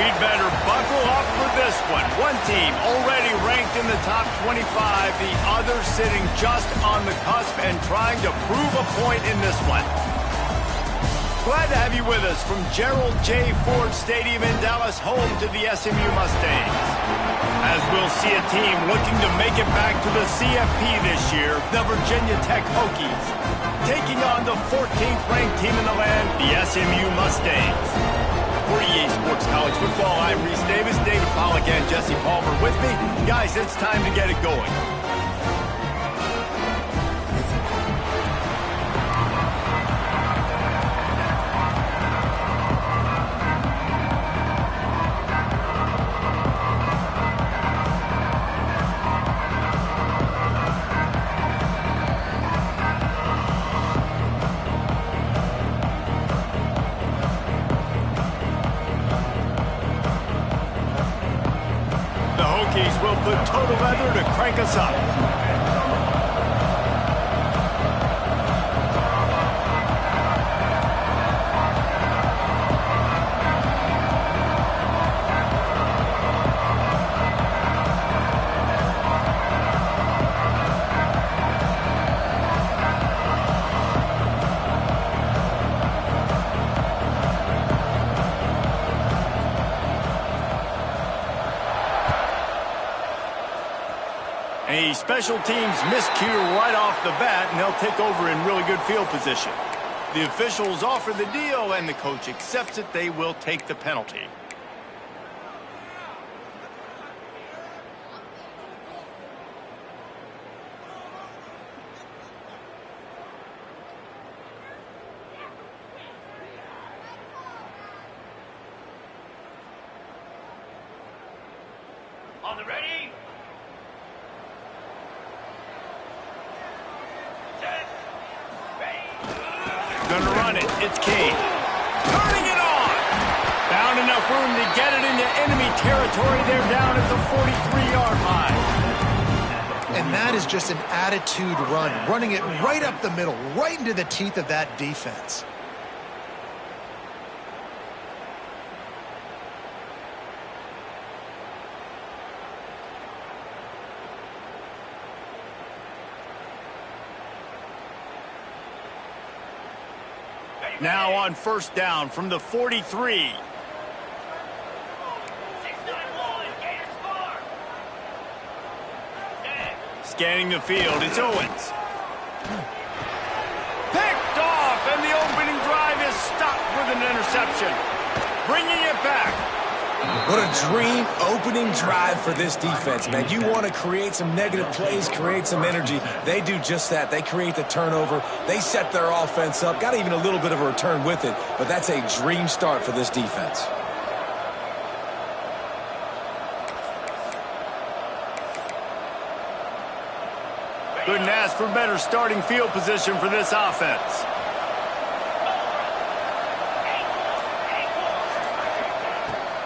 We'd better buckle up for this one. One team already ranked in the top 25, the other sitting just on the cusp and trying to prove a point in this one. Glad to have you with us from Gerald J. Ford Stadium in Dallas, home to the SMU Mustangs. As we'll see a team looking to make it back to the CFP this year, the Virginia Tech Hokies, taking on the 14th ranked team in the land, the SMU Mustangs. For EA Sports College Football, I'm Reese Davis, David Pollack, and Jesse Palmer with me. Guys, it's time to get it going. Will put total leather to crank us up. A special teams miscue right off the bat, and they'll take over in really good field position. The officials offer the deal, and the coach accepts it. They will take the penalty. On the ready? Gonna run it. It's Kane. Turning it on. Found enough room to get it into enemy territory. They're down at the 43-yard line. And that is just an attitude run, running it right up the middle, right into the teeth of that defense. Now on first down from the 43. Scanning the field, it's Owens. Picked off, and the opening drive is stopped with an interception. Bringing it back. What a dream opening drive for this defense, man. You want to create some negative plays, create some energy. They do just that. They create the turnover. They set their offense up. Got even a little bit of a return with it, but that's a dream start for this defense. Couldn't ask for better starting field position for this offense.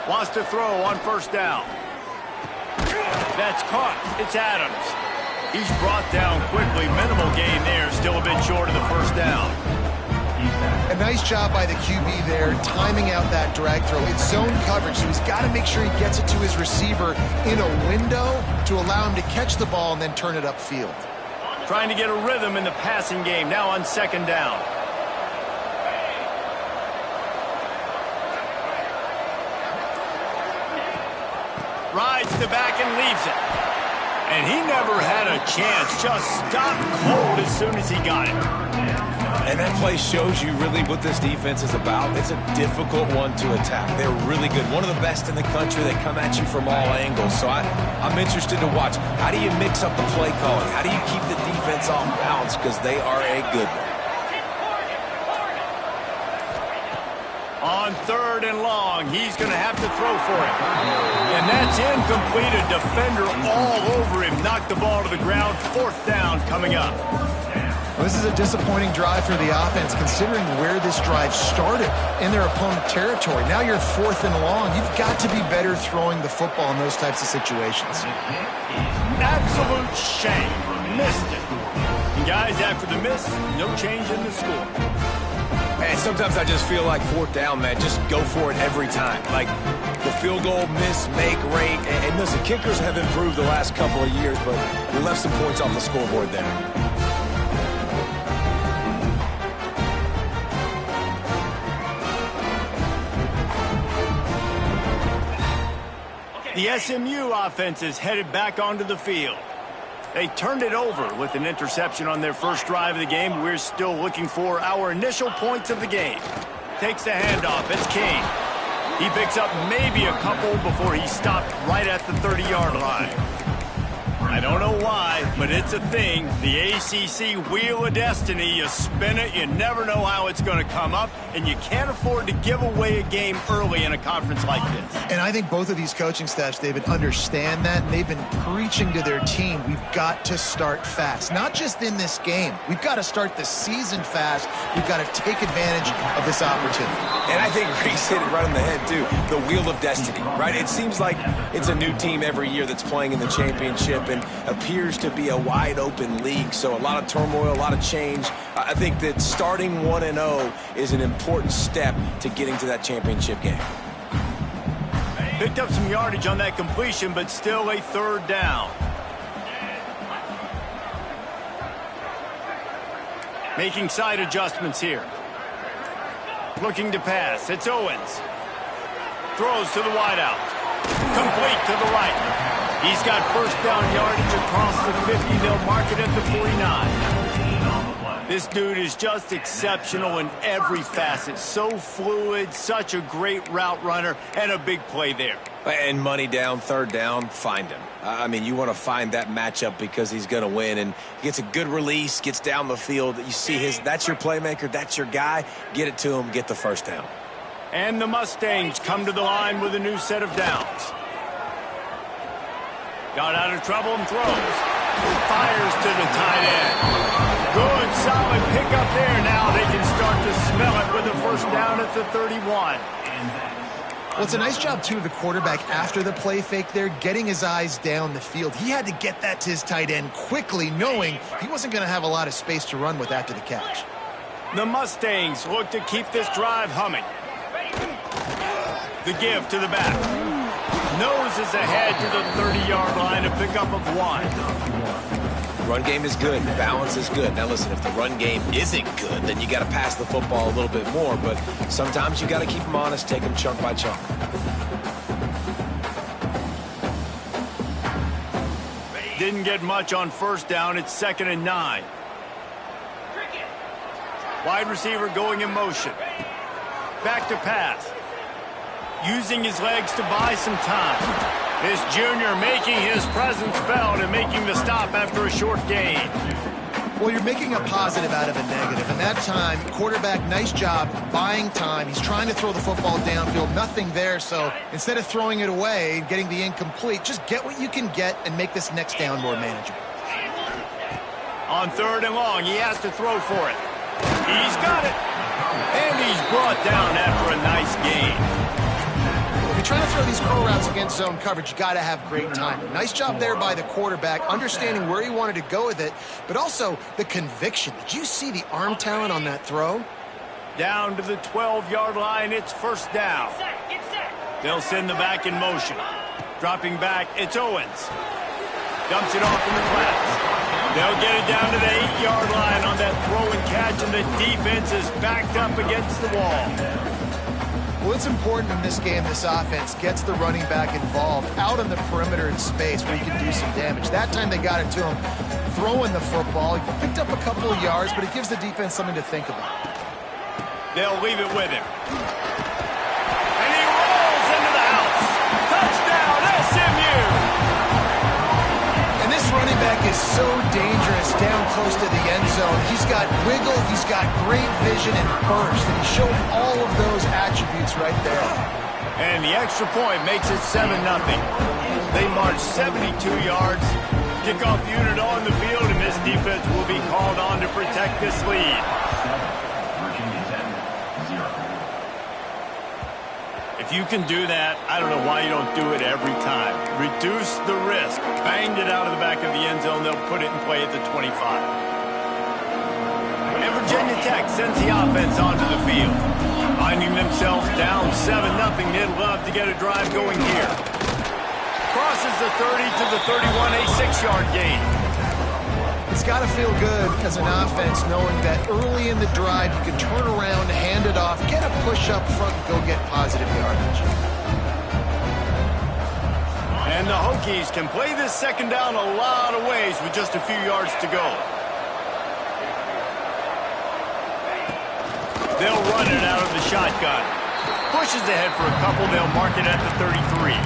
Wants to throw on first down. That's caught. It's Adams. He's brought down quickly. Minimal gain there. Still a bit short of the first down. A nice job by the QB there, timing out that drag throw. It's zone coverage, so he's got to make sure he gets it to his receiver in a window to allow him to catch the ball and then turn it upfield. Trying to get a rhythm in the passing game. Now on second down. Rides the back and leaves it. And he never had a chance. Just stopped cold as soon as he got it. And that play shows you really what this defense is about. It's a difficult one to attack. They're really good. One of the best in the country. They come at you from all angles. So I'm interested to watch. How do you mix up the play calling? How do you keep the defense off balance? Because they are a good one. On third and long, he's going to have to throw for it. And that's incomplete. A defender all over him. Knocked the ball to the ground. Fourth down coming up. Well, this is a disappointing drive for the offense, considering where this drive started in their opponent territory. Now you're fourth and long. You've got to be better throwing the football in those types of situations. Absolute shame. Missed it. And guys, after the miss, no change in the score. Man, sometimes I just feel like fourth down, man. Just go for it every time. Like, the field goal miss-make rate. And listen, kickers have improved the last couple of years, but we left some points off the scoreboard there. The SMU offense is headed back onto the field. They turned it over with an interception on their first drive of the game. We're still looking for our initial points of the game. Takes the handoff. It's King. He picks up maybe a couple before he stopped right at the 30-yard line. I don't know why, but it's a thing. The ACC Wheel of Destiny, you spin it, you never know how it's going to come up, and you can't afford to give away a game early in a conference like this. And I think both of these coaching staffs, David, understand that, and they've been preaching to their team, we've got to start fast. Not just in this game. We've got to start the season fast. We've got to take advantage of this opportunity. And I think Reese hit it right on the head, too. The Wheel of Destiny, right? It seems like it's a new team every year that's playing in the championship and appears to be a wide-open league. So a lot of turmoil, a lot of change. I think that starting 1-0 is an important step to getting to that championship game. Picked up some yardage on that completion, but still a third down. Making side adjustments here. Looking to pass. It's Owens. Throws to the wideout. Complete to the right. He's got first down yardage across the 50-yard market at the 49. This dude is just exceptional in every facet. So fluid, such a great route runner, and a big play there. And money down, third down, find him. I mean, you want to find that matchup because he's going to win. And he gets a good release, gets down the field. You see that's your playmaker, that's your guy. Get it to him, get the first down. And the Mustangs come to the line with a new set of downs. Got out of trouble and throws. Fires to the tight end. Good, solid pickup there. Now they can start to smell it with a first down at the 31. Well, it's a nice job, too, of the quarterback after the play fake there, getting his eyes down the field. He had to get that to his tight end quickly, knowing he wasn't going to have a lot of space to run with after the catch. The Mustangs look to keep this drive humming. The give to the back. Noses ahead to the 30-yard line, a pickup of 1. Run game is good. Balance is good. Now, listen, if the run game isn't good, then you got to pass the football a little bit more. But sometimes you got to keep them honest, take them chunk by chunk. Didn't get much on first down. It's 2nd and 9. Wide receiver going in motion. Back to pass. Using his legs to buy some time. This junior making his presence felt and making the stop after a short gain. Well, you're making a positive out of a negative. And that time, quarterback, nice job buying time. He's trying to throw the football downfield. Nothing there. So instead of throwing it away and getting the incomplete, just get what you can get and make this next down more manageable. On 3rd and long, he has to throw for it. He's got it. And he's brought down after a nice gain. If you're trying to throw these curl routes against zone coverage, you got to have great timing. Nice job there by the quarterback, understanding where he wanted to go with it, but also the conviction. Did you see the arm talent on that throw? Down to the 12-yard line, it's first down. They'll send the back in motion. Dropping back, it's Owens. Dumps it off in the flats. They'll get it down to the 8-yard line on that throw and catch, and the defense is backed up against the wall. Well, it's important in this game, this offense gets the running back involved out on the perimeter in space where you can do some damage. That time they got it to him throwing the football. He picked up a couple of yards, but it gives the defense something to think about. They'll leave it with him. And he rolls into the house. Touchdown, SMU! And this running back is so dangerous down close to the end zone. He's got wiggle, he's got great vision and burst, and he showed all of those attributes right there. And the extra point makes it 7-0. They march 72 yards. Kickoff unit on the field, and this defense will be called on to protect this lead. If you can do that, I don't know why you don't do it every time. Reduce the risk. Banged it out of the back of the end zone. They'll put it in play at the 25. And Virginia Tech sends the offense onto the field. On Finding themselves down 7-0, they'd love to get a drive going here. Crosses the 30 to the 31, a 6-yard gain. It's got to feel good as an offense knowing that early in the drive you can turn around, hand it off, get a push up front, and go get positive yardage. And the Hokies can play this second down a lot of ways with just a few yards to go. They'll run it out of the shotgun. Pushes ahead for a couple. They'll mark it at the 33.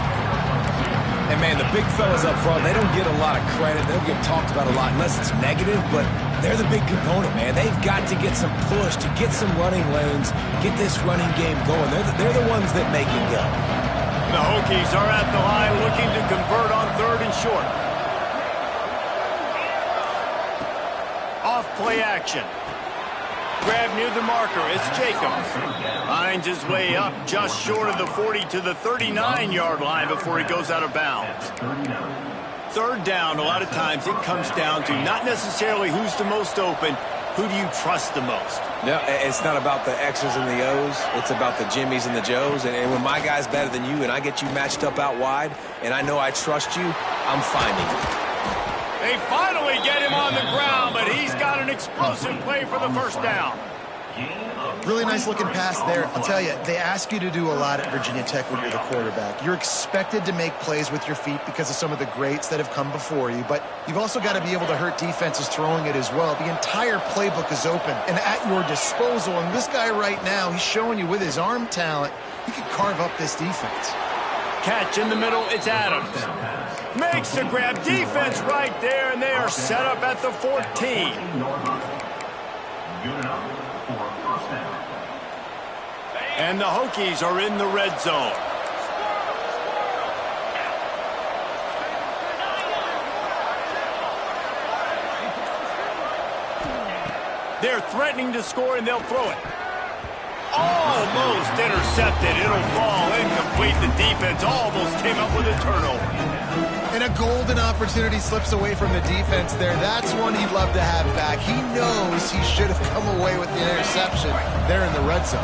And, man, the big fellas up front, they don't get a lot of credit. They don't get talked about a lot unless it's negative, but they're the big component, man. They've got to get some push, to get some running lanes, get this running game going. They're the ones that make it go. The Hokies are at the line looking to convert on 3rd and short. Off play action. Grab near the marker. It's Jacobs. Finds his way up just short of the 40 to the 39-yard line before he goes out of bounds. 3rd down, a lot of times it comes down to not necessarily who's the most open, who do you trust the most? No, it's not about the X's and the O's. It's about the Jimmys and the Joes. And when my guy's better than you and I get you matched up out wide and I know I trust you, I'm finding it. They finally get him on the ground, but he's got an explosive play for the first down. Really nice looking pass there. I'll tell you, they ask you to do a lot at Virginia Tech when you're the quarterback. You're expected to make plays with your feet because of some of the greats that have come before you, but you've also got to be able to hurt defenses throwing it as well. The entire playbook is open and at your disposal, and this guy right now, he's showing you with his arm talent, he can carve up this defense. Catch in the middle, it's Adams. Makes the grab, defense right there, and they are set up at the 14. And the Hokies are in the red zone. They're threatening to score, and they'll throw it. Almost intercepted. It'll fall incomplete. The defense almost came up with a turnover. And a golden opportunity slips away from the defense there. That's one he'd love to have back. He knows he should have come away with the interception there in the red zone.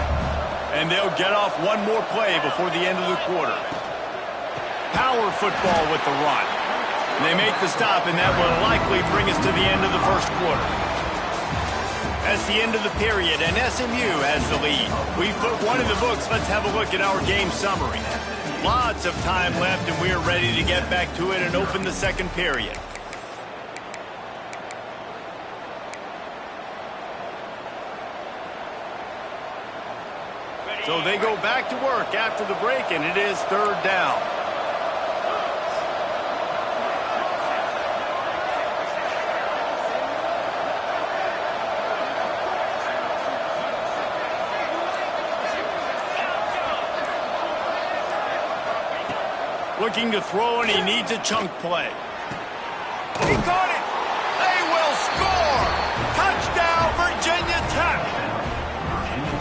And they'll get off one more play before the end of the quarter. Power football with the run. And they make the stop, and that will likely bring us to the end of the first quarter. That's the end of the period, and SMU has the lead. We've put one in the books. Let's have a look at our game summary. Lots of time left, and we are ready to get back to it and open the second period. So they go back to work after the break, and it is 3rd down. Looking to throw, and he needs a chunk play. He caught it. They will score. Touchdown, Virginia Tech.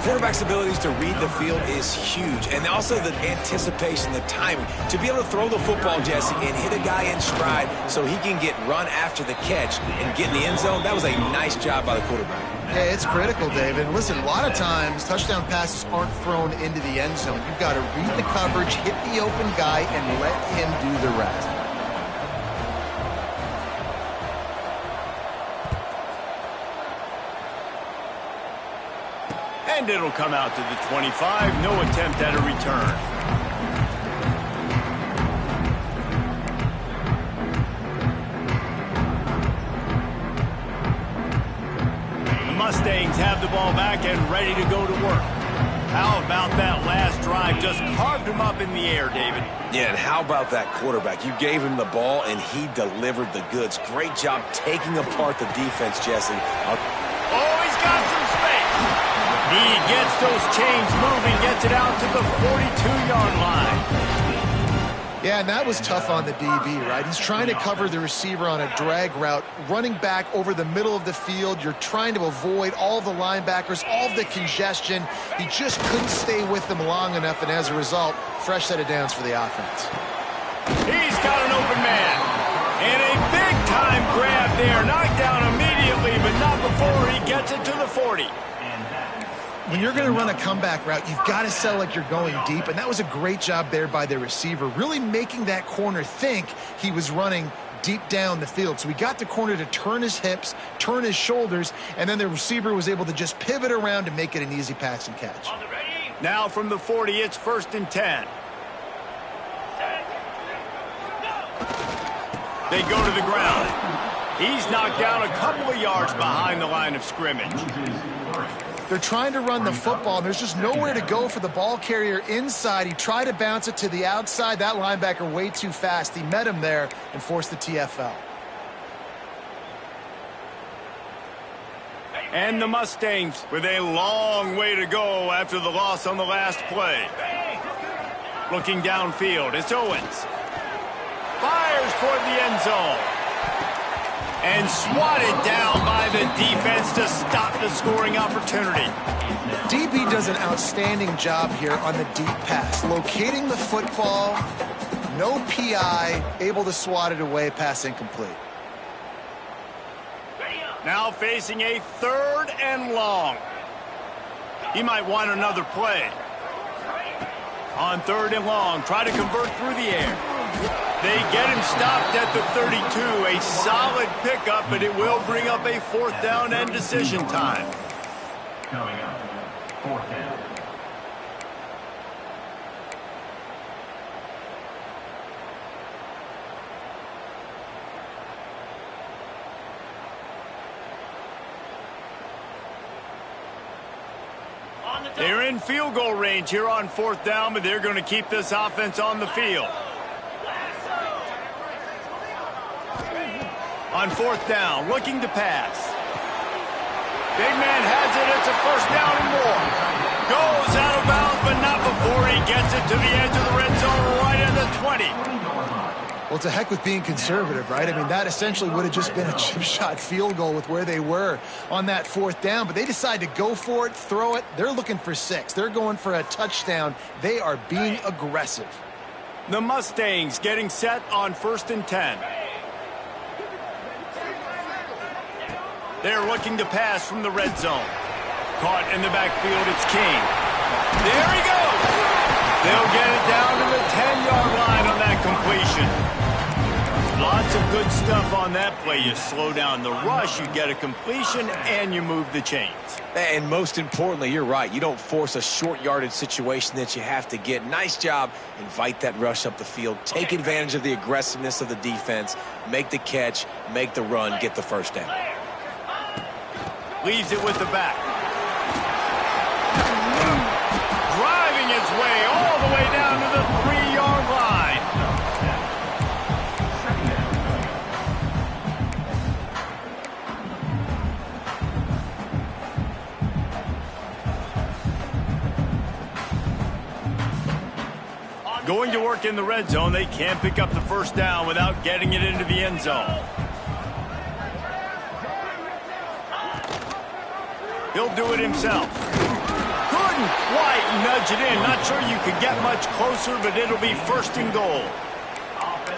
Quarterback's abilities to read the field is huge, and also the anticipation, the timing. To be able to throw the football, Jesse, and hit a guy in stride so he can get run after the catch and get in the end zone, that was a nice job by the quarterback. Yeah, it's critical, David. Listen, a lot of times touchdown passes aren't thrown into the end zone. You've got to read the coverage, hit the open guy, and let him do the rest. And it'll come out to the 25. No attempt at a return. The Mustangs have the ball back and ready to go to work. How about that last drive? Just carved him up in the air, David. Yeah, and how about that quarterback? You gave him the ball, and he delivered the goods. Great job taking apart the defense, Jesse. Oh, he's got some space. He gets those chains moving, gets it out to the 42-yard line. Yeah, and that was tough on the DB, right? He's trying to cover the receiver on a drag route, running back over the middle of the field. You're trying to avoid all the linebackers, all the congestion. He just couldn't stay with them long enough, and as a result, fresh set of downs for the offense. He's got an open man. And a big-time grab there. Knocked down immediately, but not before he gets it to the 40. when you're going to run a comeback route, you've got to sell like you're going deep, and that was a great job there by the receiver, really making that corner think he was running deep down the field. So he got the corner to turn his hips, turn his shoulders, and then the receiver was able to just pivot around and make it an easy pass and catch. Now from the 40, it's 1st and 10. They go to the ground. He's knocked down a couple of yards behind the line of scrimmage. They're trying to run the football, and there's just nowhere to go for the ball carrier inside. He tried to bounce it to the outside. That linebacker way too fast. He met him there and forced the TFL. And the Mustangs with a long way to go after the loss on the last play. Looking downfield, it's Owens. Fires toward the end zone. And swatted down by the defense to stop the scoring opportunity. DB does an outstanding job here on the deep pass. Locating the football, no PI, able to swat it away, pass incomplete. Now facing a 3rd and long. He might want another play. On 3rd and long, try to convert through the air. They get him stopped at the 32. A solid pickup, but it will bring up a 4th down and decision time. Coming up, 4th down. They're in field goal range here on 4th down, but they're going to keep this offense on the field. On 4th down, looking to pass. Big man has it. It's a 1st down and more. Goes out of bounds, but not before he gets it to the edge of the red zone right at the 20. Well, it's a heck with being conservative, right? I mean, that essentially would have just been a chip shot field goal with where they were on that 4th down, but they decide to go for it, throw it. They're looking for 6. They're going for a touchdown. They are being aggressive. The Mustangs getting set on 1st and 10. They're looking to pass from the red zone. Caught in the backfield, it's King. There he goes! They'll get it down to the 10-yard line on that completion. Lots of good stuff on that play. You slow down the rush, you get a completion, and you move the chains. And most importantly, you're right. You don't force a short yardage situation that you have to get. Nice job. Invite that rush up the field. Take advantage of the aggressiveness of the defense. Make the catch, make the run, get the 1st down. Leaves it with the back. Driving its way all the way down to the 3-yard line. Going to work in the red zone, they can't pick up the 1st down without getting it into the end zone. He'll do it himself. Couldn't quite nudge it in. Not sure you could get much closer, but it'll be 1st and goal.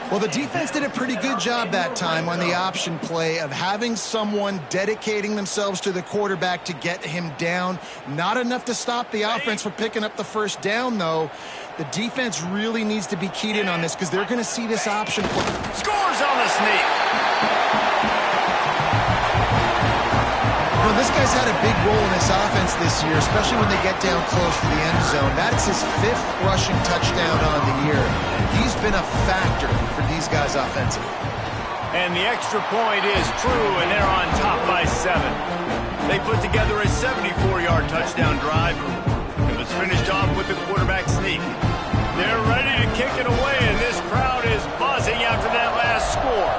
Well, the defense did a pretty good job that time on the option play of having someone dedicating themselves to the quarterback to get him down. Not enough to stop the offense from picking up the 1st down, though. The defense really needs to be keyed in on this because they're going to see this option play. Scores on the sneak. This guy's had a big role in this offense this year, especially when they get down close to the end zone. That's his 5th rushing touchdown on the year. He's been a factor for these guys offensively. And the extra point is true, and they're on top by 7. They put together a 74-yard touchdown drive. It was finished off with the quarterback sneak. They're ready to kick it away, and this crowd is buzzing after that last score.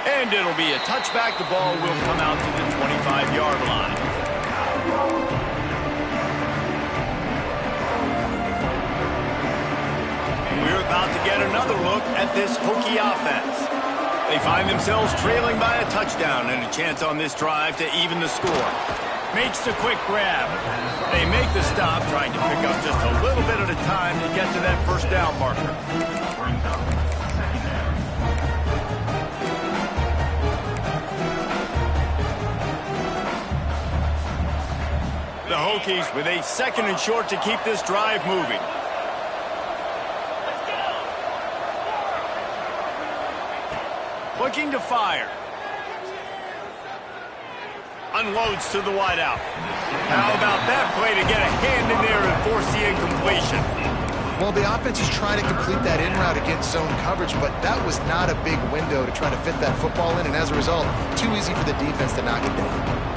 And it'll be a touchback. The ball will come out to the 25-yard line. We're about to get another look at this Hokie offense. They find themselves trailing by a touchdown and a chance on this drive to even the score. Makes the quick grab. They make the stop, trying to pick up just a little bit at a time to get to that 1st down marker. The Hokies with a 2nd and short to keep this drive moving. Looking to fire. Unloads to the wideout. How about that play to get a hand in there and force the incompletion? Well, the offense is trying to complete that in route against zone coverage, but that was not a big window to try to fit that football in, and as a result, too easy for the defense to knock it down.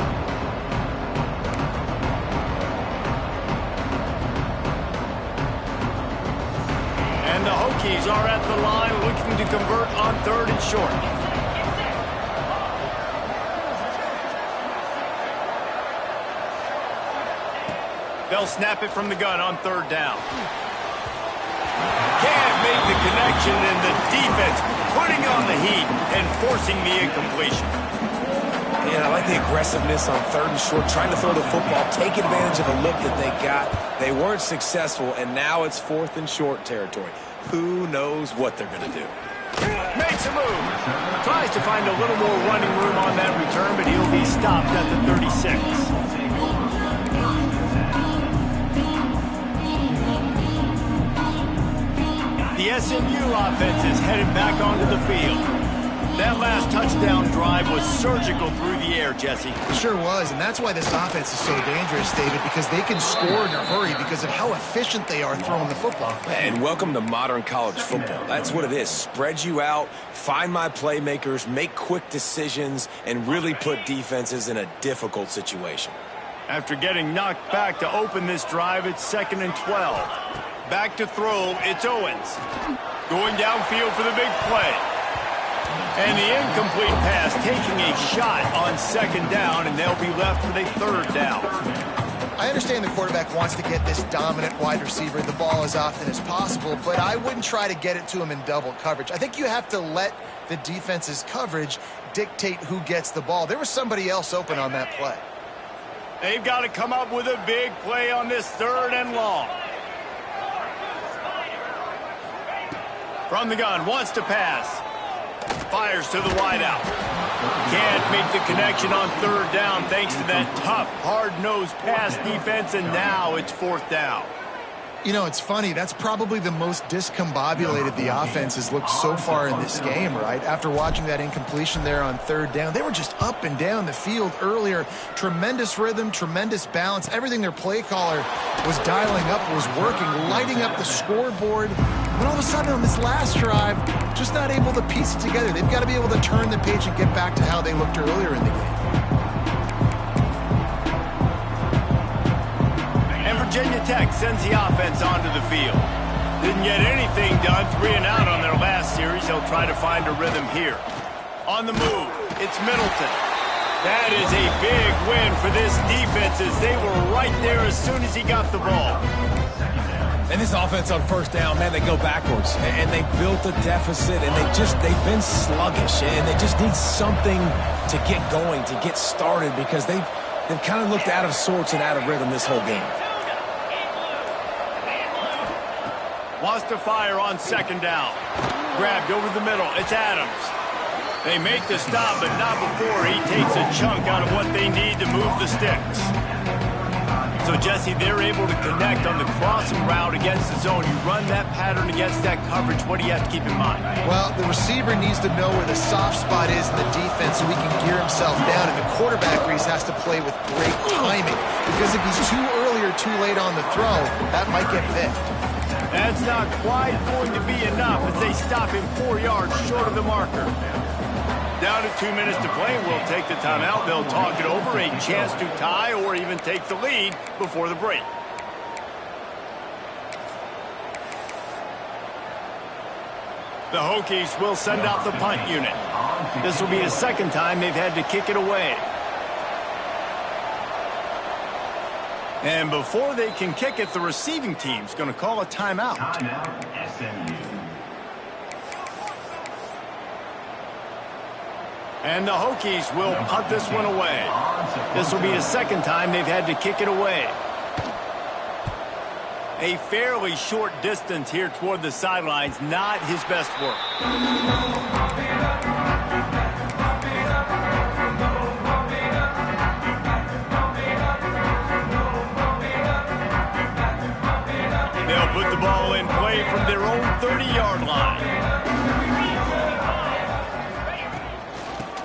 And the Hokies are at the line looking to convert on 3rd and short. They'll snap it from the gun on 3rd down. Can't make the connection, and the defense putting on the heat and forcing the incompletion. And I like the aggressiveness on 3rd and short, trying to throw the football, take advantage of a look that they got. They weren't successful, and now it's 4th and short territory. Who knows what they're going to do? Makes a move. Tries to find a little more running room on that return, but he'll be stopped at the 36. The SMU offense is headed back onto the field. That last touchdown drive was surgical through the air, Jesse. It sure was, and that's why this offense is so dangerous, David, because they can score in a hurry because of how efficient they are throwing the football. And welcome to modern college football. That's what it is. Spread you out, find my playmakers, make quick decisions, and really put defenses in a difficult situation. After getting knocked back to open this drive, it's 2nd and 12. Back to throw, it's Owens. Going downfield for the big play. And the incomplete pass taking a shot on 2nd down, and they'll be left with a 3rd down. I understand the quarterback wants to get this dominant wide receiver the ball as often as possible, but I wouldn't try to get it to him in double coverage. I think you have to let the defense's coverage dictate who gets the ball. There was somebody else open on that play. They've got to come up with a big play on this 3rd and long. From the gun, wants to pass. Fires to the wideout. Can't make the connection on 3rd down thanks to that tough, hard-nosed pass defense, and now it's 4th down. You know, it's funny. That's probably the most discombobulated the offense has looked so far in this game, right? After watching that incompletion there on 3rd down, they were just up and down the field earlier. Tremendous rhythm, tremendous balance. Everything their play caller was dialing up was working, lighting up the scoreboard. But all of a sudden on this last drive, just not able to piece it together. They've got to be able to turn the page and get back to how they looked earlier in the game. And Virginia Tech sends the offense onto the field. Didn't get anything done, 3 and out on their last series. They'll try to find a rhythm here. On the move, it's Middleton. That is a big win for this defense as they were right there as soon as he got the ball. And this offense on 1st down, man, they go backwards. And they built a deficit, and they've been sluggish. And they just need something to get going, to get started, because they've kind of looked out of sorts and out of rhythm this whole game. Wants to fire on 2nd down. Grabbed over the middle. It's Adams. They make the stop, but not before he takes a chunk out of what they need to move the sticks. So, Jesse, they're able to connect on the crossing route against the zone. You run that pattern against that coverage. What do you have to keep in mind? Well, the receiver needs to know where the soft spot is in the defense so he can gear himself down, and the quarterback has to play with great timing, because if he's too early or too late on the throw, that might get picked. That's not quite going to be enough as they stop him 4 yards short of the marker. Down to 2 minutes to play. We'll take the timeout. They'll talk it over, a chance to tie or even take the lead before the break. The Hokies will send out the punt unit. This will be the 2nd time they've had to kick it away. And before they can kick it, the receiving team's going to call a timeout. Timeout, SMU. And the Hokies will punt this one away. This will be the 2nd time they've had to kick it away. A fairly short distance here toward the sidelines, not his best work. own 30-yard line.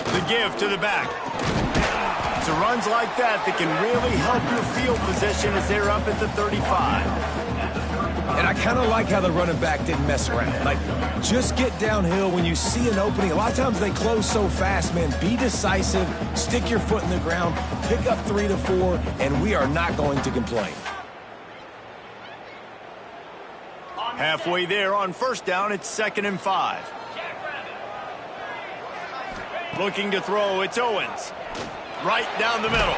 The give to the back. It's runs like that that can really help your field position as they're up at the 35. And I kind of like how the running back didn't mess around. Like, just get downhill when you see an opening. A lot of times they close so fast, man. Be decisive, stick your foot in the ground, pick up 3 to 4, and we are not going to complain. Halfway there on first down, it's 2nd and 5. Looking to throw, it's Owens. Right down the middle.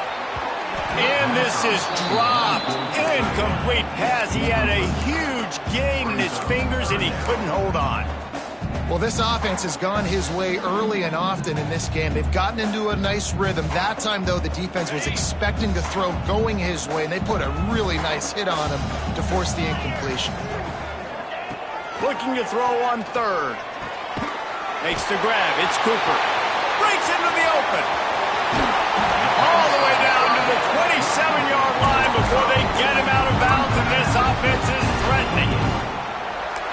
And this is dropped. Incomplete pass. He had a huge gain in his fingers, and he couldn't hold on. Well, this offense has gone his way early and often in this game. They've gotten into a nice rhythm. That time, though, the defense was expecting to throw going his way, and they put a really nice hit on him to force the incompletion. Looking to throw on 3rd. Makes the grab. It's Cooper. Breaks into the open. All the way down to the 27-yard line before they get him out of bounds, and this offense is threatening.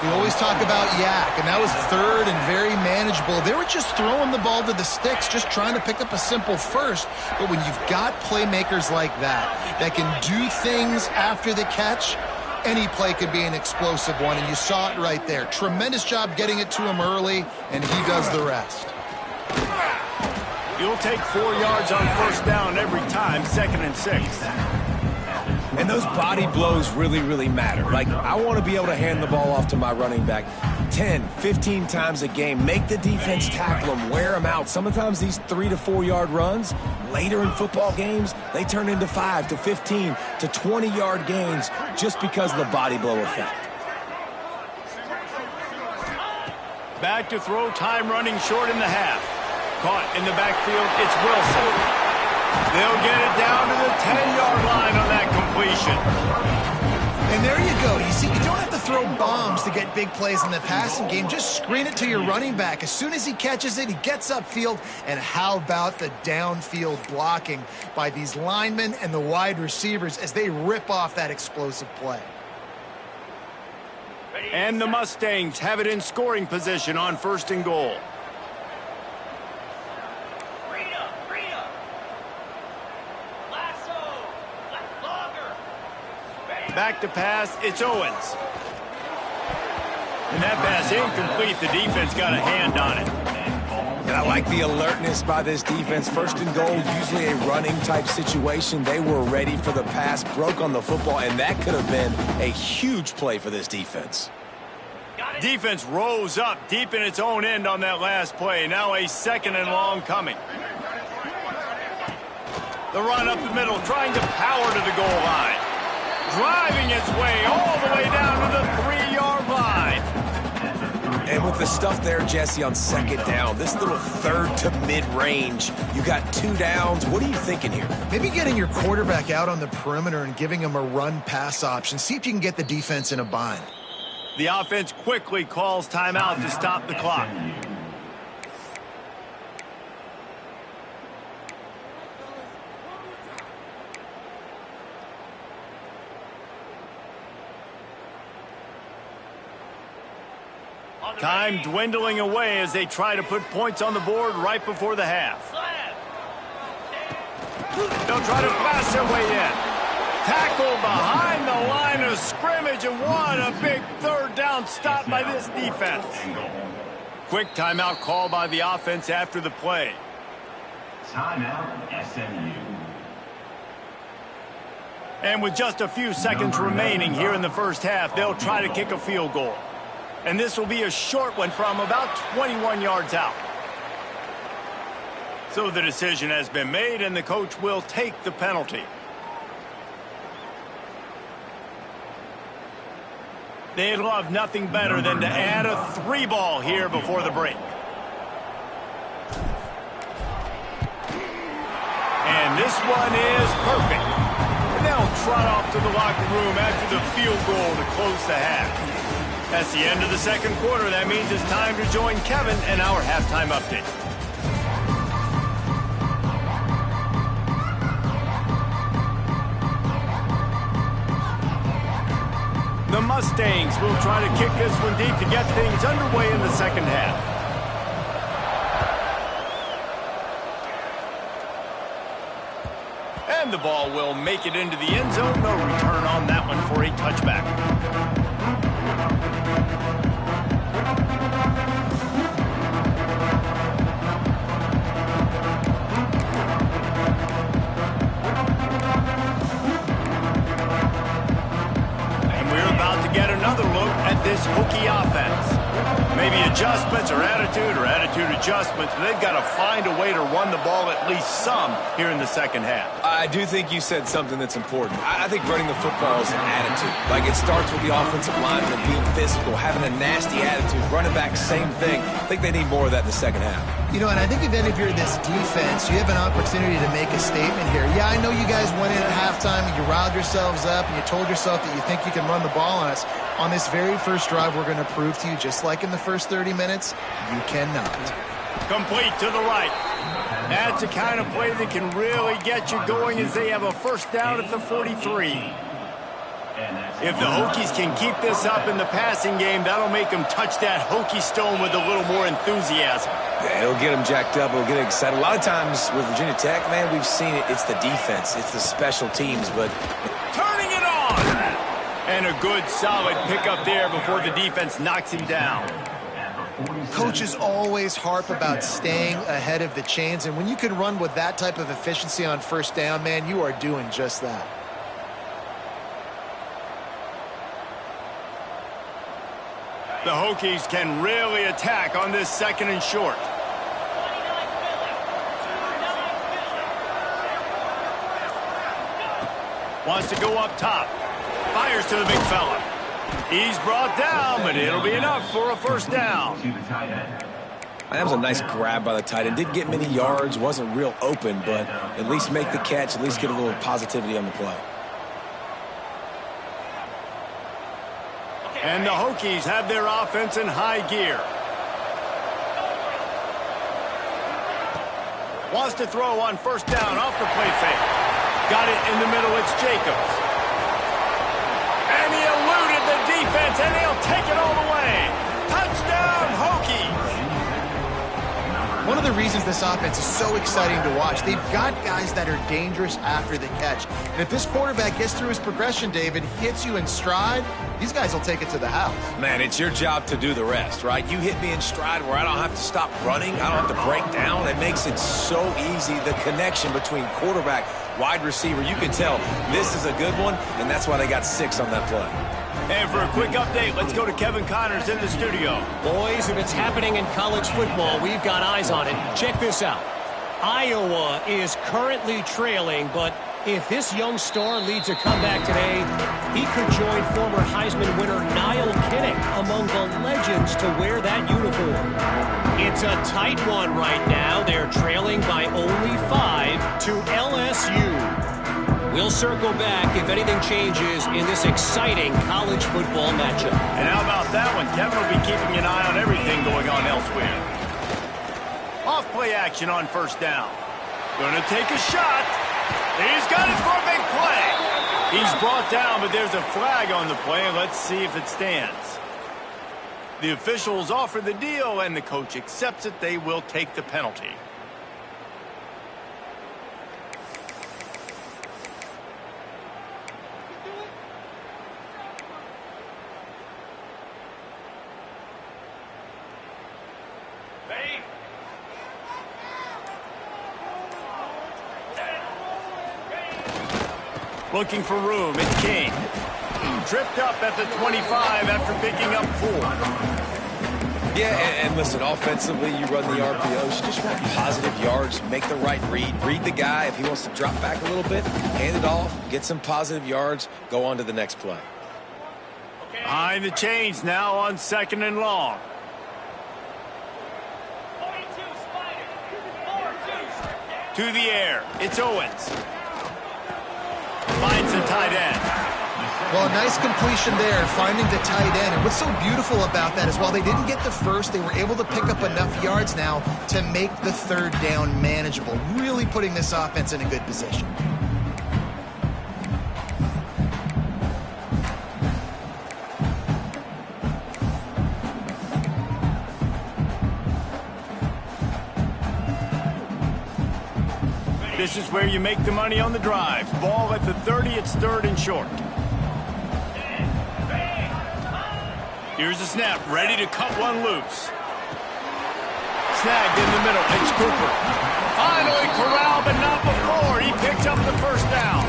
We always talk about yak, and that was 3rd and very manageable. They were just throwing the ball to the sticks, just trying to pick up a simple first. But when you've got playmakers like that can do things after the catch, any play could be an explosive one, and you saw it right there. Tremendous job getting it to him early, and he does the rest. You'll take 4 yards on first down every time, 2nd and 6. And those body blows really, really matter. Like, I want to be able to hand the ball off to my running back 10, 15 times a game. Make the defense tackle them, wear them out. Sometimes these 3 to 4 yard runs, later in football games, they turn into 5 to 15 to 20-yard gains just because of the body blow effect. Back to throw, time running short in the half. Caught in the backfield, it's Wilson. They'll get it down to the 10-yard line on that completion. And there you go. You see, you don't have to throw bombs to get big plays in the passing game. Just screen it to your running back. As soon as he catches it, he gets upfield. And how about the downfield blocking by these linemen and the wide receivers as they rip off that explosive play? And the Mustangs have it in scoring position on 1st and goal. Back to pass, it's Owens. And that pass incomplete. The defense got a hand on it. And I like the alertness by this defense. 1st and goal, usually a running type situation. They were ready for the pass, broke on the football, and that could have been a huge play for this defense. Defense rose up deep in its own end on that last play. Now a 2nd and long coming. The run up the middle, trying to power to the goal line. Driving its way all the way down to the 3-yard line. And with the stuff there, Jesse, on 2nd down, this little 3rd to mid-range, you got 2 downs. What are you thinking here? Maybe getting your quarterback out on the perimeter and giving him a run-pass option. See if you can get the defense in a bind. The offense quickly calls timeout to stop the clock. Time dwindling away as they try to put points on the board right before the half. They'll try to pass their way in. Tackled behind the line of scrimmage, and what a big 3rd down stop by this defense. Quick timeout call by the offense after the play. Timeout, SMU. And with just a few seconds remaining here in the first half, they'll try to kick a field goal. And this will be a short one from about 21 yards out. So the decision has been made, and the coach will take the penalty. They'd love nothing better than to add a 3-ball here before the break. And this one is perfect. And they'll trot off to the locker room after the field goal to close the half. That's the end of the 2nd quarter. That means it's time to join Kevin and our halftime update. The Mustangs will try to kick this one deep to get things underway in the second half. And the ball will make it into the end zone. No return on that one for a touchback. And we're about to get another look at this Hokie offense. Maybe adjustments or attitude adjustments, but they've got to find a way to run the ball at least some here in the second half. I do think you said something that's important. I think running the football is an attitude. Like, it starts with the offensive lineman and being physical, having a nasty attitude. Running back, same thing. I think they need more of that in the second half. You know, and I think even if you're this defense, you have an opportunity to make a statement here. Yeah, I know you guys went in at halftime and you riled yourselves up and you told yourself that you think you can run the ball on us. On this very first drive, we're going to prove to you, just like in the first 30 minutes, you cannot. Complete to the right. That's the kind of play that can really get you going as they have a first down at the 43. If the Hokies can keep this up in the passing game, that'll make them touch that Hokie stone with a little more enthusiasm. Yeah, it'll get them jacked up. It'll get them excited. A lot of times with Virginia Tech, man, we've seen it. It's the defense. It's the special teams. But turning it on. And a good, solid pickup there before the defense knocks him down. Coaches always harp about staying ahead of the chains, and when you can run with that type of efficiency on first down, man, you are doing just that. The Hokies can really attack on this second and short. Wants to go up top. Fires to the big fella. He's brought down, but it'll be enough for a first down. That was a nice grab by the tight end. Didn't get many yards, wasn't real open, but at least make the catch, at least get a little positivity on the play. And the Hokies have their offense in high gear. Wants to throw on first down off the play fake. Got it in the middle, it's Jacobs. And he eluded the defense, and he'll take it all the way. Touchdown, Hokies! One of the reasons this offense is so exciting to watch, they've got guys that are dangerous after the catch. And if this quarterback gets through his progression, David, hits you in stride, these guys will take it to the house. Man, it's your job to do the rest, right? You hit me in stride where I don't have to stop running. I don't have to break down. It makes it so easy, the connection between quarterback, wide receiver. You can tell this is a good one, and that's why they got 6 on that play. And for a quick update, let's go to Kevin Connors in the studio. Boys, if it's happening in college football, we've got eyes on it. Check this out. Iowa is currently trailing, but if this young star leads a comeback today, he could join former Heisman winner Niall Kinnick among the legends to wear that uniform. It's a tight one right now. They're trailing by only 5 to LSU. We'll circle back if anything changes in this exciting college football matchup. And how about that one? Kevin will be keeping an eye on everything going on elsewhere. Off play action on first down. Gonna take a shot. He's got it for a big play. He's brought down, but there's a flag on the play. Let's see if it stands. The officials offer the deal, and the coach accepts it. They will take the penalty. Looking for room, it's King. Tripped up at the 25 after picking up 4. Yeah, and listen, offensively, you run the RPOs. You just want positive yards, make the right read. Read the guy. If he wants to drop back a little bit, hand it off, get some positive yards, go on to the next play. Behind the chains now on second and long. To the air, it's Owens. Finds the tight end. Well, a nice completion there, finding the tight end. And what's so beautiful about that is while they didn't get the first, they were able to pick up enough yards now to make the third down manageable, really putting this offense in a good position. This is where you make the money on the drives. Ball at the 30, it's 3rd and short. Here's the snap, ready to cut one loose. Snagged in the middle, it's Cooper. Finally corralled, but not before. He picks up the first down.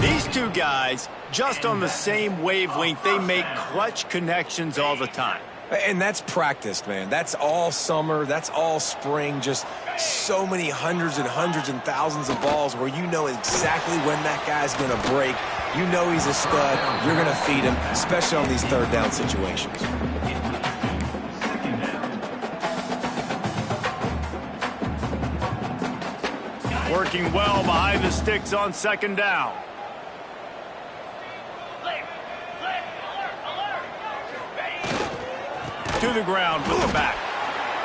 These two guys, just on the same wavelength, they make clutch connections all the time. And that's practiced, man. That's all summer. That's all spring. Just so many hundreds and thousands of balls where you know exactly when that guy's going to break. You know he's a stud. You're going to feed him, especially on these 3rd down situations. Working well behind the sticks on 2nd down. To the ground with the back.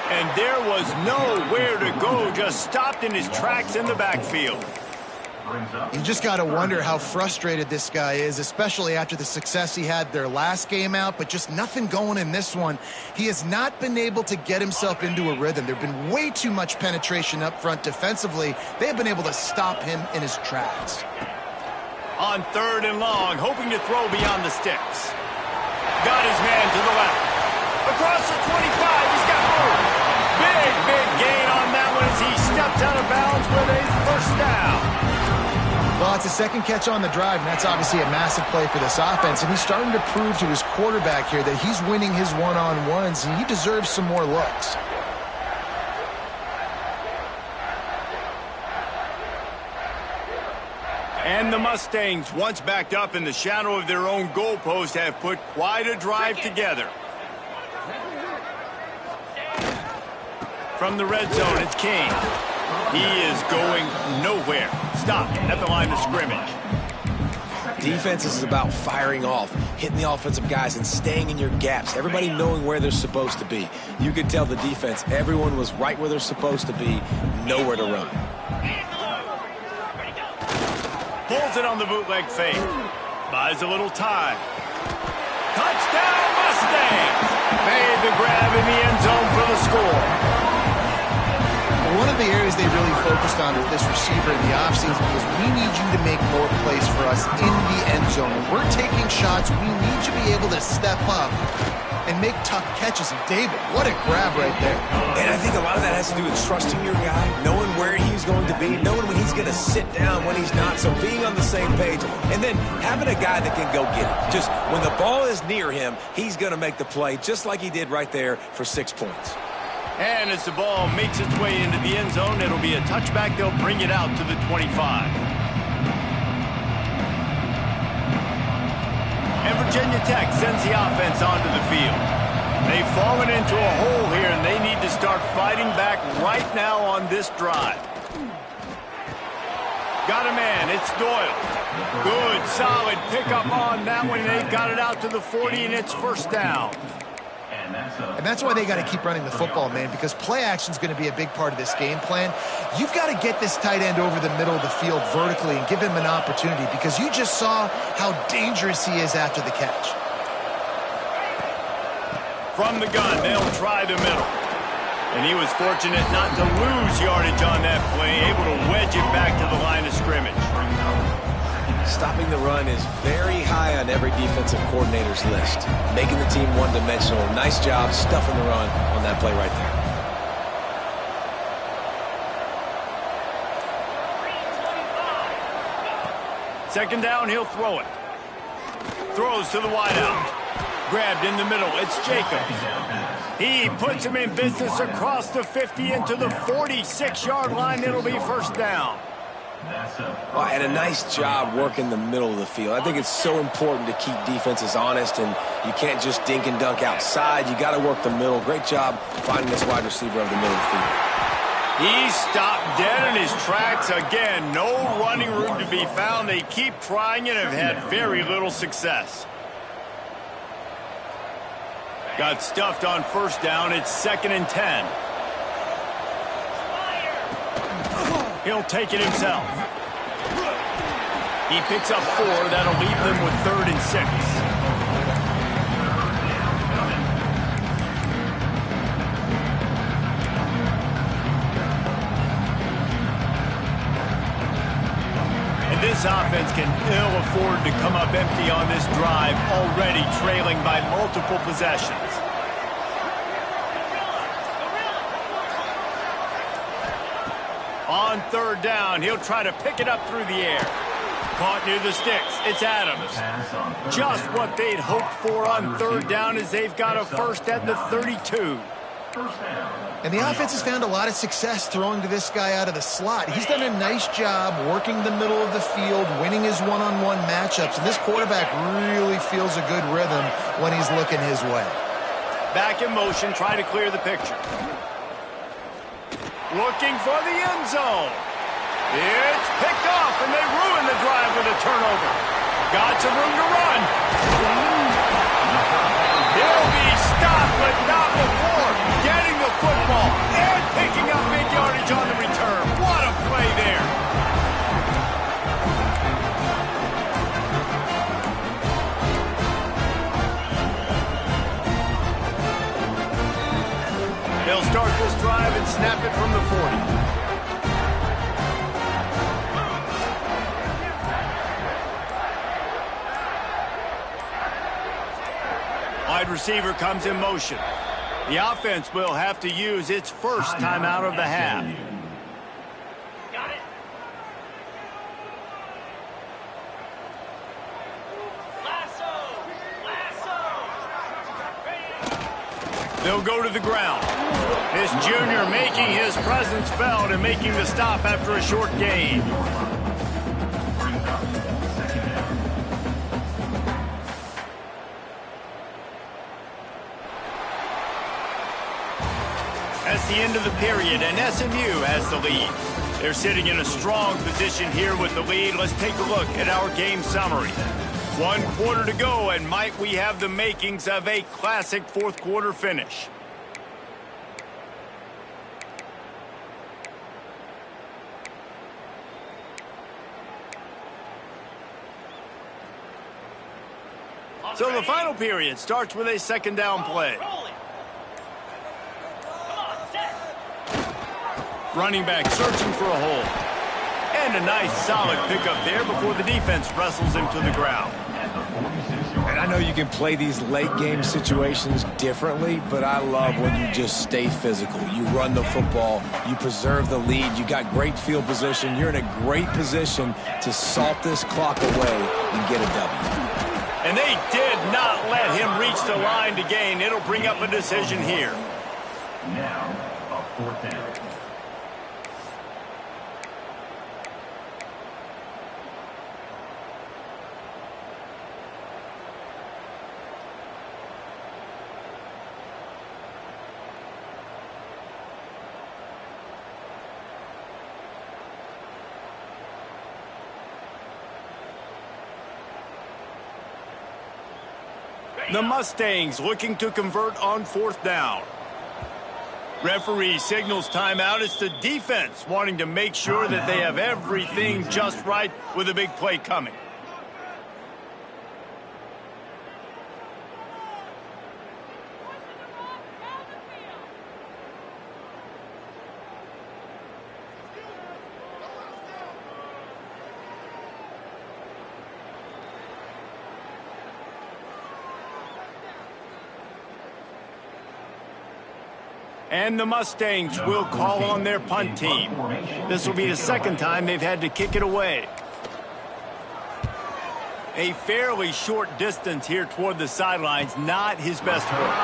And there was nowhere to go, just stopped in his tracks in the backfield. You just got to wonder how frustrated this guy is, especially after the success he had their last game out, but just nothing going in this one. He has not been able to get himself into a rhythm. There have been way too much penetration up front defensively. They have been able to stop him in his tracks. On 3rd and long, hoping to throw beyond the sticks. Got his man to the left. Across the 25, he's got room. Big gain on that one as he steps out of bounds with a 1st down. Well, it's a 2nd catch on the drive, and that's obviously a massive play for this offense. And he's starting to prove to his quarterback here that he's winning his one-on-ones, and he deserves some more looks. And the Mustangs, once backed up in the shadow of their own goalpost, have put quite a drive together. From the red zone, it's King. He is going nowhere. Stopped at the line of scrimmage. Defense is about firing off, hitting the offensive guys, and staying in your gaps. Everybody knowing where they're supposed to be. You could tell the defense, everyone was right where they're supposed to be, nowhere to run. Pulls it on the bootleg fake. Buys a little time. Touchdown Mustangs! Made the grab in the end zone for the score. One of the areas they really focused on with this receiver in the offseason was we need you to make more plays for us in the end zone. When we're taking shots, we need you to be able to step up and make tough catches. And David, what a grab right there. And I think a lot of that has to do with trusting your guy, knowing where he's going to be, knowing when he's going to sit down, when he's not, so being on the same page, and then having a guy that can go get it. Just when the ball is near him, he's going to make the play, just like he did right there for 6 points. And as the ball makes its way into the end zone, it'll be a touchback. They'll bring it out to the 25. And Virginia Tech sends the offense onto the field. They've fallen into a hole here, and they need to start fighting back right now on this drive. Got a man. It's Doyle. Good, solid pickup on that one. They've got it out to the 40, and it's 1st down. And that's why they got to keep running the football, man, because play action is going to be a big part of this game plan. You've got to get this tight end over the middle of the field vertically and give him an opportunity, because you just saw how dangerous he is after the catch. From the gun, they'll try the middle. And he was fortunate not to lose yardage on that play, able to wedge it back to the line of scrimmage. Stopping the run is very high on every defensive coordinator's list. Making the team one-dimensional. Nice job stuffing the run on that play right there. 2nd down, he'll throw it. Throws to the wideout. Grabbed in the middle, it's Jacobs. He puts him in business across the 50 into the 46-yard line. It'll be 1st down. Well, and a nice job working the middle of the field. I think it's so important to keep defenses honest, and you can't just dink and dunk outside. You got to work the middle. Great job finding this wide receiver over the middle of the field. He stopped dead in his tracks again. No running room to be found. They keep trying it and have had very little success. Got stuffed on 1st down. It's 2nd and 10. He'll take it himself. He picks up 4. That'll leave them with 3rd and 6. And this offense can ill afford to come up empty on this drive, already trailing by multiple possessions. On third down, he'll try to pick it up through the air. Caught near the sticks. It's Adams. Just what they'd hoped for on third down as they've got a first at the 32. And the offense has found a lot of success throwing to this guy out of the slot. He's done a nice job working the middle of the field, winning his one-on-one matchups, and this quarterback really feels a good rhythm when he's looking his way. Back in motion, trying to clear the picture. Looking for the end zone. It's picked off, and they ruin the drive with a turnover. Got some room to run. He'll be stopped, but not before getting the football and picking up big yardage on the return. What a play there. They'll start this drive and snap it from the 40. Wide receiver comes in motion. The offense will have to use its first timeout of the half. Got it. They'll go to the ground. This junior making his presence felt and making the stop after a short gain. That's the end of the period, and SMU has the lead. They're sitting in a strong position here with the lead. Let's take a look at our game summary. 1 quarter to go, and might we have the makings of a classic fourth quarter finish. So the final period starts with a second down play. Running back searching for a hole. And a nice solid pickup there before the defense wrestles him to the ground. And I know you can play these late game situations differently, but I love when you just stay physical. You run the football, you preserve the lead, you got great field position. You're in a great position to salt this clock away and get a W. And they did not let him reach the line to gain. It'll bring up a decision here. Now, a fourth down. The Mustangs looking to convert on fourth down. Referee signals timeout. It's the defense wanting to make sure that they have everything just right with a big play coming. And the Mustangs will call on their punt team. This will be the second time they've had to kick it away. A fairly short distance here toward the sidelines, not his best work.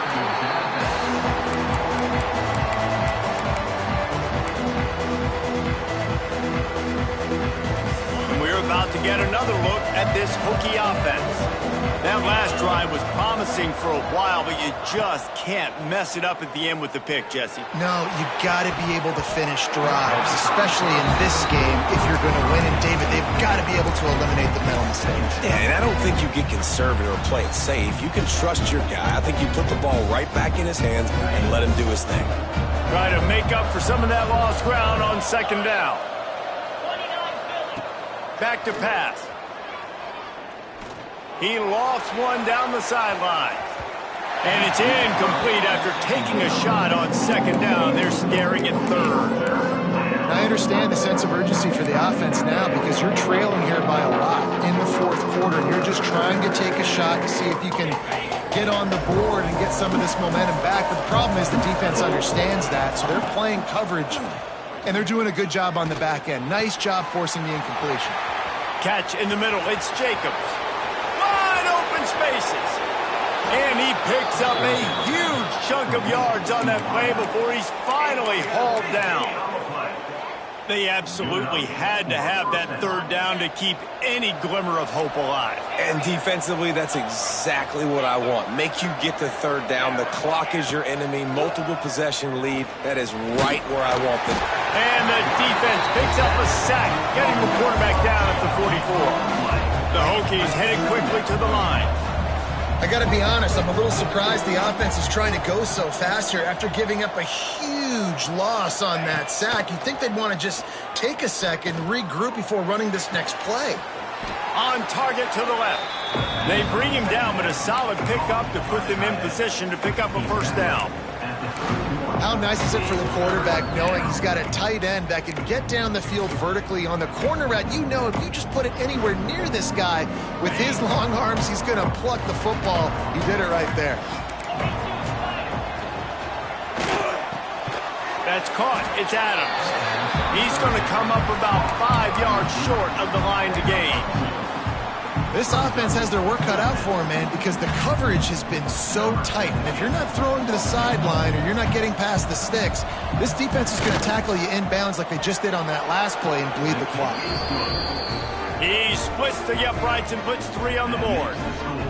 And we're about to get another look at this Hokie offense. That last drive was promising for a while, but you just can't mess it up at the end with the pick, Jesse. No, you got to be able to finish drives, especially in this game if you're going to win. And, David, they've got to be able to eliminate the mental mistakes. Yeah, and I don't think you get conservative or play it safe. You can trust your guy. I think you put the ball right back in his hands and let him do his thing. Try to make up for some of that lost ground on second down. Back to pass. He lofts one down the sideline. And it's incomplete after taking a shot on second down. They're staring at third. I understand the sense of urgency for the offense now because you're trailing here by a lot in the fourth quarter. And you're just trying to take a shot to see if you can get on the board and get some of this momentum back. But the problem is the defense understands that, so they're playing coverage, and they're doing a good job on the back end. Nice job forcing the incompletion. Catch in the middle. It's Jacobs. Wide open spaces. And he picks up a huge chunk of yards on that play before he's finally hauled down. They absolutely had to have that third down to keep any glimmer of hope alive. And defensively, that's exactly what I want. Make you get the third down. The clock is your enemy. Multiple possession lead. That is right where I want them. And the defense picks up a sack, getting the quarterback down at the 44. The Hokies headed quickly to the line. I got to be honest, I'm a little surprised the offense is trying to go so fast here after giving up a huge loss on that sack. You'd think they'd want to just take a second, regroup before running this next play. On target to the left. They bring him down, but a solid pickup to put them in position to pick up a first down. How nice is it for the quarterback knowing he's got a tight end that can get down the field vertically on the corner route? You know, if you just put it anywhere near this guy with his long arms, he's going to pluck the football. He did it right there. That's caught. It's Adams. He's going to come up about 5 yards short of the line to gain. This offense has their work cut out for them, man, because the coverage has been so tight. And if you're not throwing to the sideline or you're not getting past the sticks, this defense is going to tackle you inbounds like they just did on that last play and bleed the clock. He splits the uprights and puts 3 on the board.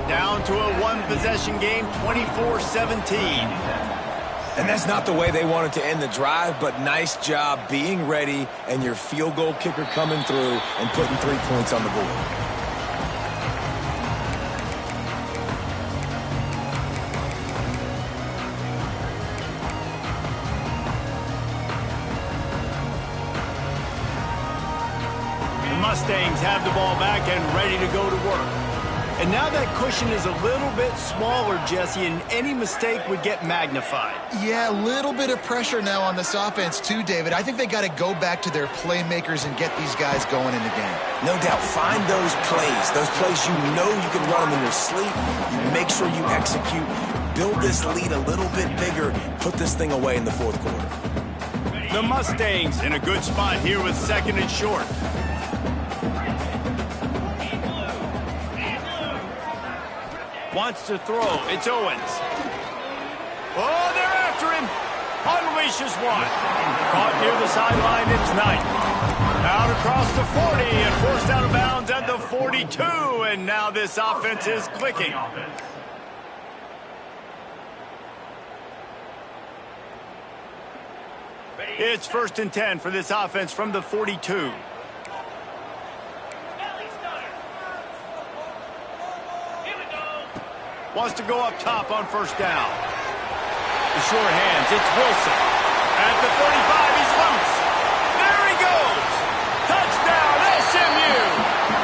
Down to a one-possession game, 24-17. And that's not the way they wanted to end the drive, but nice job being ready and your field goal kicker coming through and putting 3 points on the board. Mustangs have the ball back and ready to go to work. And now that cushion is a little bit smaller, Jesse, and any mistake would get magnified. Yeah, a little bit of pressure now on this offense too, David. I think they got to go back to their playmakers and get these guys going in the game. No doubt. Find those plays you know you can run them in your sleep. You make sure you execute. Build this lead a little bit bigger. Put this thing away in the fourth quarter. The Mustangs in a good spot here with 2nd and short. Wants to throw. It's Owens. Oh, they're after him. Unleashes one. Caught near the sideline. It's Knight. Out across the 40 and forced out of bounds at the 42. And now this offense is clicking. It's 1st and 10 for this offense from the 42. Wants to go up top on 1st down. The short hands, it's Wilson. At the 35, he's loose. There he goes. Touchdown, SMU.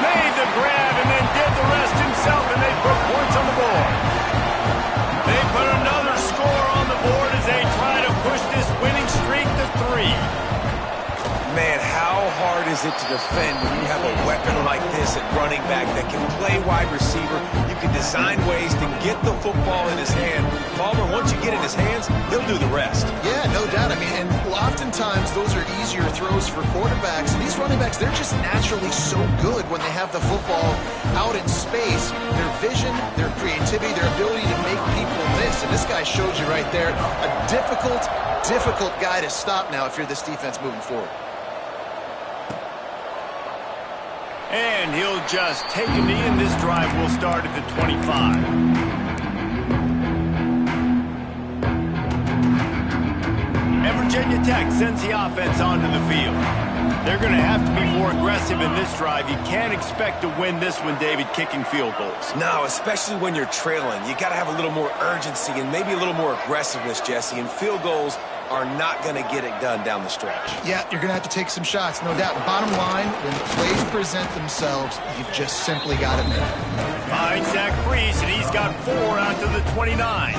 Made the grab and then did the rest himself, and they put points on the board. They put another score on the board as they try to push this winning streak to 3. Man, how hard is it to defend when you have a weapon like this at running back that can play wide receiver? You can design ways to get the football in his hand. Palmer, once you get in his hands, he'll do the rest. Yeah, no doubt. I mean, and oftentimes those are easier throws for quarterbacks. And these running backs, they're just naturally so good when they have the football out in space. Their vision, their creativity, their ability to make people miss. And this guy showed you right there, a difficult guy to stop now if you're this defense moving forward. And he'll just take a knee, and this drive will start at the 25. And Virginia Tech sends the offense onto the field. They're going to have to be more aggressive in this drive. You can't expect to win this one, David, kicking field goals. No, especially when you're trailing. You got to have a little more urgency and maybe a little more aggressiveness, Jesse. And field goals are not going to get it done down the stretch. Yeah, you're going to have to take some shots, no doubt. Bottom line, when plays present themselves, you've just simply got to make it. Finds Zach Priest, and he's got 4 out to the 29.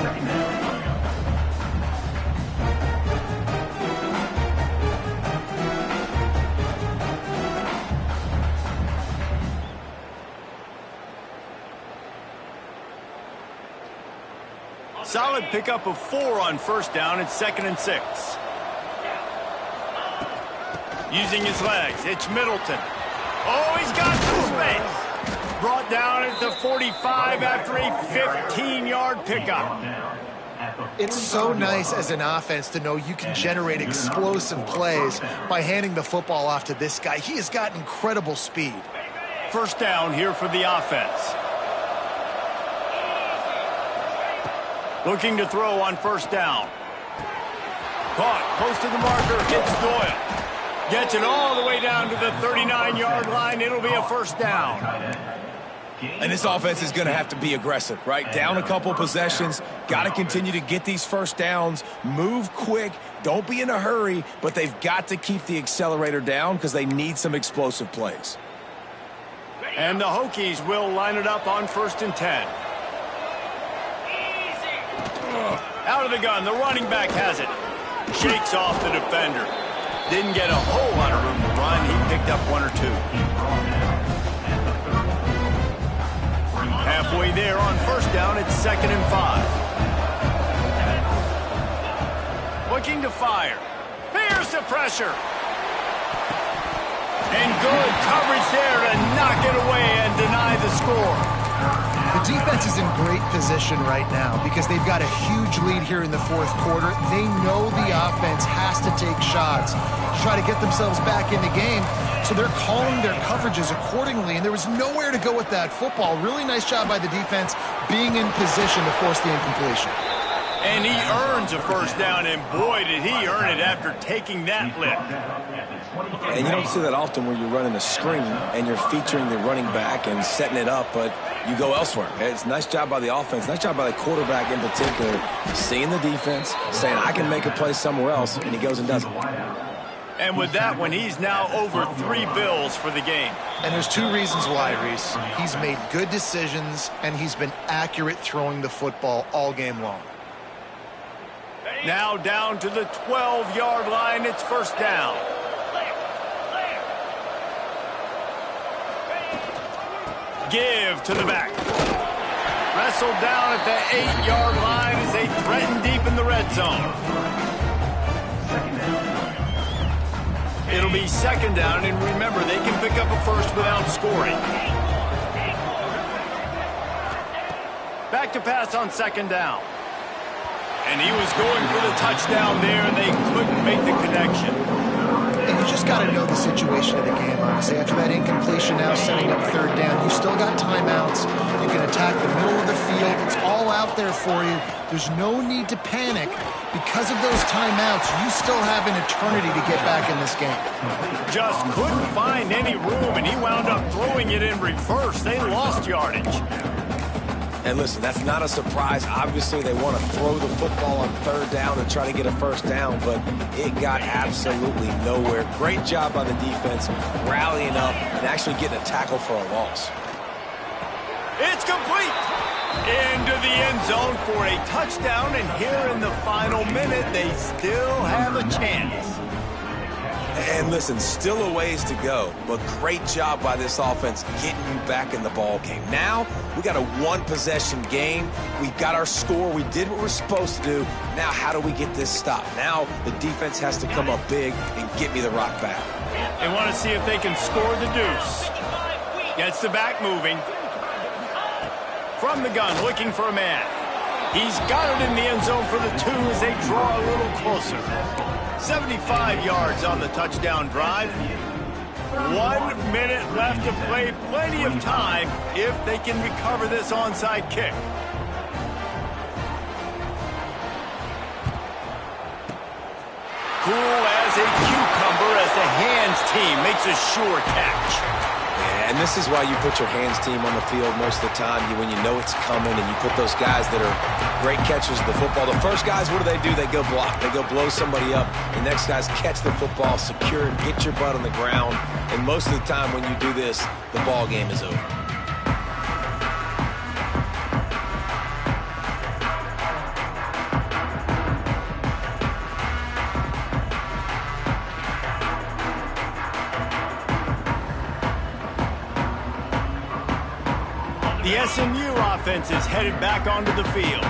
Solid pickup of 4 on first down. It's 2nd and 6. Using his legs, it's Middleton. Oh, he's got some space. Brought down at the 45 after a 15-yard pickup. It's so nice as an offense to know you can generate explosive plays by handing the football off to this guy. He has got incredible speed. First down here for the offense. Looking to throw on first down. Caught close to the marker, hits Doyle. Gets it all the way down to the 39-yard line. It'll be a first down. And this offense is going to have to be aggressive, right? Down a couple possessions. Got to continue to get these first downs. Move quick. Don't be in a hurry, but they've got to keep the accelerator down because they need some explosive plays. And the Hokies will line it up on 1st and 10. Out of the gun, the running back has it. Shakes off the defender. Didn't get a whole lot of room to run. He picked up 1 or 2. Halfway there on first down, it's 2nd and 5. Looking to fire. Here's the pressure. And good coverage there to knock it away and deny the score. The defense is in great position right now because they've got a huge lead here in the 4th quarter. They know the offense has to take shots to try to get themselves back in the game. So they're calling their coverages accordingly, and there was nowhere to go with that football. Really nice job by the defense being in position to force the incompletion. And he earns a first down, and boy, did he earn it after taking that lift. And you don't see that often where you're running a screen and you're featuring the running back and setting it up, but you go elsewhere. It's a nice job by the offense, nice job by the quarterback in particular, seeing the defense, saying, I can make a play somewhere else, and he goes and does it. And with that one, he's now over 3 bills for the game. And there's 2 reasons why, Reese. He's made good decisions, and he's been accurate throwing the football all game long. Now down to the 12-yard line. It's first down. Give to the back. Wrestled down at the 8-yard line as they threaten deep in the red zone. It'll be 2nd down, and remember, they can pick up a first without scoring. Back to pass on 2nd down. And he was going for the touchdown there, and they couldn't make the connection. And you just got to know the situation of the game, honestly. After that incompletion, now setting up 3rd down, you still got timeouts. You can attack the middle of the field. It's all out there for you. There's no need to panic. Because of those timeouts, you still have an eternity to get back in this game. Just couldn't find any room, and he wound up throwing it in reverse. They lost yardage. And listen, that's not a surprise. Obviously, they want to throw the football on 3rd down and try to get a first down, but it got absolutely nowhere. Great job by the defense, rallying up and actually getting a tackle for a loss. It's complete. Into the end zone for a touchdown, and here in the final minute, they still have a chance. And listen, still a ways to go, but great job by this offense getting you back in the ball game. Now, we got a 1-possession game. We've got our score. We did what we're supposed to do. Now, how do we get this stopped? Now, the defense has to come up big and get me the rock back. They want to see if they can score the deuce. Gets the back moving. From the gun, looking for a man. He's got it in the end zone for the 2 as they draw a little closer. 75 yards on the touchdown drive. 1 minute left to play. Plenty of time if they can recover this onside kick. Cool as a cucumber as the hands team makes a sure catch. And this is why you put your hands team on the field most of the time, when you know it's coming, and you put those guys that are great catchers of the football. The first guys, what do? They go block. They go blow somebody up. The next guys catch the football, secure it, get your butt on the ground. And most of the time when you do this, the ball game is over. The SMU offense is headed back onto the field.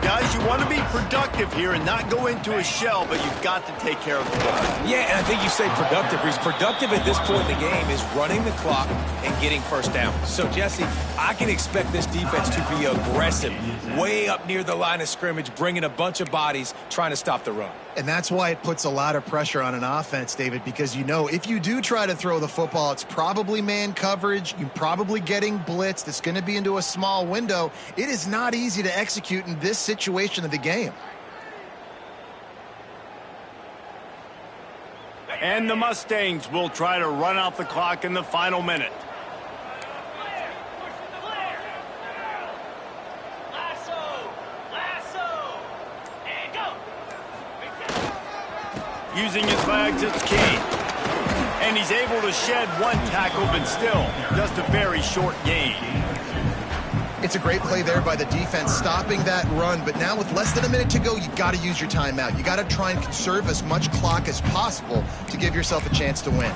Guys, you want to be productive here and not go into a shell, but you've got to take care of the ball. Yeah, and I think you say productive. He's productive at this point in the game is running the clock and getting first down. So, Jesse, I can expect this defense to be aggressive, way up near the line of scrimmage, bringing a bunch of bodies, trying to stop the run. And that's why it puts a lot of pressure on an offense, David, because you know if you do try to throw the football, it's probably man coverage. You're probably getting blitzed. It's going to be into a small window. It is not easy to execute in this situation of the game. And the Mustangs will try to run out the clock in the final minute. Using his legs, it's key. And he's able to shed one tackle, but still, just a very short gain. It's a great play there by the defense, stopping that run. But now with less than a minute to go, you've got to use your timeout. You got to try and conserve as much clock as possible to give yourself a chance to win.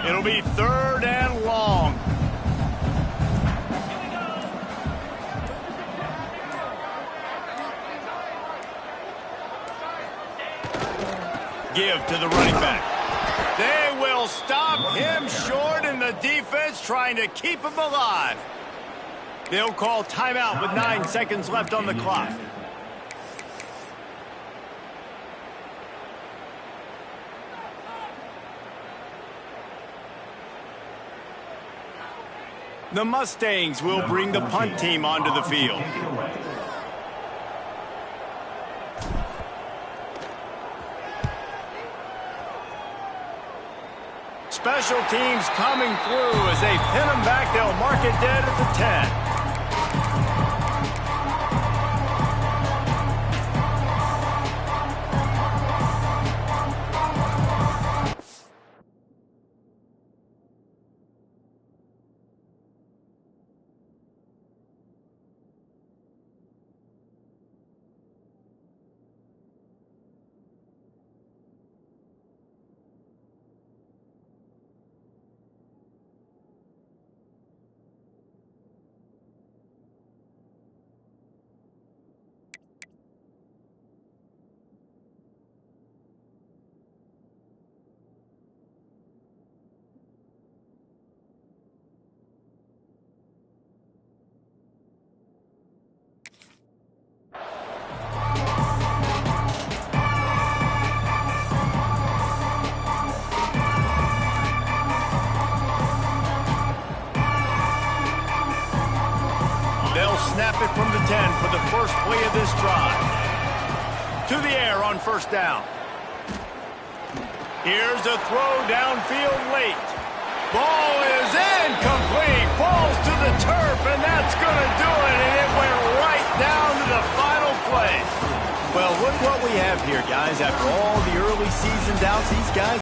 It'll be 3rd and long. Give to the running back. They will stop him short, and the defense trying to keep him alive. They'll call timeout with 9 seconds left on the clock. The Mustangs will bring the punt team onto the field. Special teams coming through as they pin them back. They'll mark it dead at the 10. Snap it from the 10 for the first play of this drive. To the air on 1st down. Here's a throw downfield late. Ball is incomplete. Falls to the turf, and that's going to do it. And it went right down to the final play. Well, look what we have here, guys. After all the early season doubts, these guys